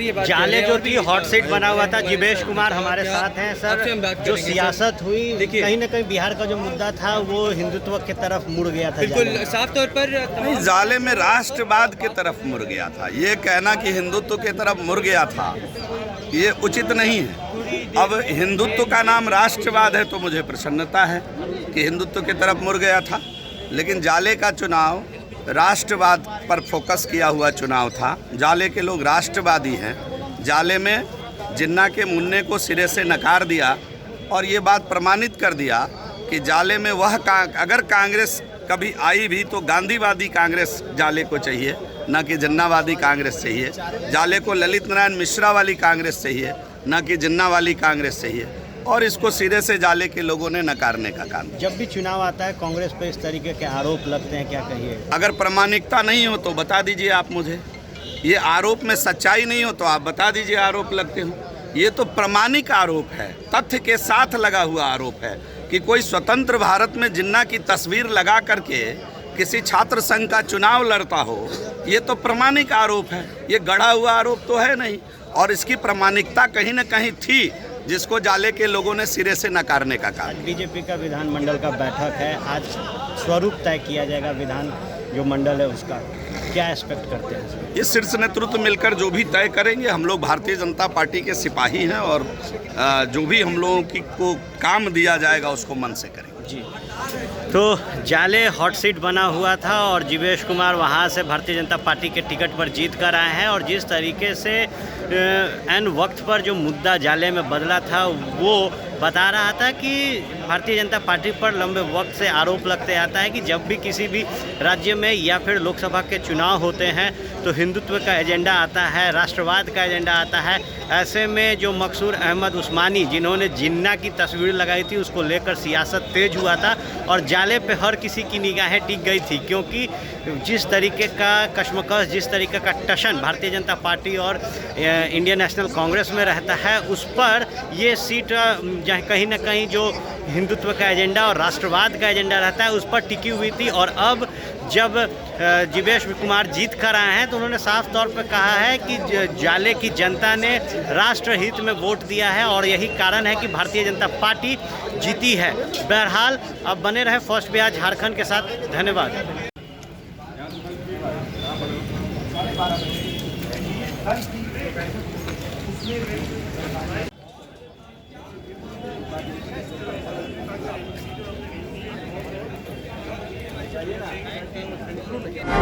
जाले जो थी हॉट सीट बना हुआ था। जिवेश कुमार हमारे साथ हैं। सर, जो सियासत हुई कहीं ना कहीं बिहार का जो मुद्दा था वो हिंदुत्व की तरफ मुड़ गया था। बिल्कुल साफ तौर पर नहीं, जाले में राष्ट्रवाद की तरफ मुड़ गया था। ये कहना कि हिंदुत्व की तरफ मुड़ गया था ये उचित नहीं है। अब हिंदुत्व का नाम राष्ट्रवाद है तो मुझे प्रसन्नता है कि हिंदुत्व की तरफ मुड़ गया था, लेकिन जाले का चुनाव राष्ट्रवाद पर फोकस किया हुआ चुनाव था। जाले के लोग राष्ट्रवादी हैं। जाले में जिन्ना के मुन्ने को सिरे से नकार दिया और ये बात प्रमाणित कर दिया कि जाले में अगर कांग्रेस कभी आई भी तो गांधीवादी कांग्रेस जाले को चाहिए, न कि जिन्नावादी कांग्रेस चाहिए। जाले को ललित नारायण मिश्रा वाली कांग्रेस चाहिए, न कि जिन्ना वाली कांग्रेस चाहिए, और इसको सिरे से जाले के लोगों ने नकारने का काम। जब भी चुनाव आता है कांग्रेस पे इस तरीके के आरोप लगते हैं, क्या कहिए? अगर प्रामाणिकता नहीं हो तो बता दीजिए आप मुझे। ये आरोप में सच्चाई नहीं हो तो आप बता दीजिए आरोप लगते हो। ये तो प्रामाणिक आरोप है, तथ्य के साथ लगा हुआ आरोप है कि कोई स्वतंत्र भारत में जिन्ना की तस्वीर लगा करके किसी छात्र संघ का चुनाव लड़ता हो, ये तो प्रामाणिक आरोप है। ये गढ़ा हुआ आरोप तो है नहीं, और इसकी प्रामाणिकता कहीं न कहीं थी जिसको जाले के लोगों ने सिरे से नकारने का काम। बीजेपी का विधानमंडल का बैठक है, आज स्वरूप तय किया जाएगा विधान जो मंडल है उसका, क्या एक्सपेक्ट करते हैं? ये शीर्ष नेतृत्व मिलकर जो भी तय करेंगे। हम लोग भारतीय जनता पार्टी के सिपाही हैं और जो भी हम लोगों को काम दिया जाएगा उसको मन से करेंगे। जी, तो जाले हॉट सीट बना हुआ था और जिवेश कुमार वहां से भारतीय जनता पार्टी के टिकट पर जीत कर आए हैं, और जिस तरीके से एन वक्त पर जो मुद्दा जाले में बदला था वो बता रहा था कि भारतीय जनता पार्टी पर लंबे वक्त से आरोप लगते आता है कि जब भी किसी भी राज्य में या फिर लोकसभा के चुनाव होते हैं तो हिंदुत्व का एजेंडा आता है, राष्ट्रवाद का एजेंडा आता है। ऐसे में जो मकसूर अहमद उस्मानी जिन्होंने जिन्ना की तस्वीर लगाई थी उसको लेकर सियासत तेज हुआ था और जाले पे हर किसी की निगाहें टिक गई थी, क्योंकि जिस तरीके का कश्मकश, जिस तरीके का टशन भारतीय जनता पार्टी और इंडियन नेशनल कांग्रेस में रहता है, उस पर ये सीट कहीं ना कहीं जो हिंदुत्व का एजेंडा और राष्ट्रवाद का एजेंडा रहता है उस पर टिकी हुई थी। और अब जब जिवेश कुमार जीत कर आए हैं तो उन्होंने साफ तौर पर कहा है कि जाले की जनता ने राष्ट्रहित में वोट दिया है और यही कारण है कि भारतीय जनता पार्टी जीती है। बहरहाल अब बने रहे फर्स्ट बिहार झारखंड के साथ। धन्यवाद। चाहिए ना।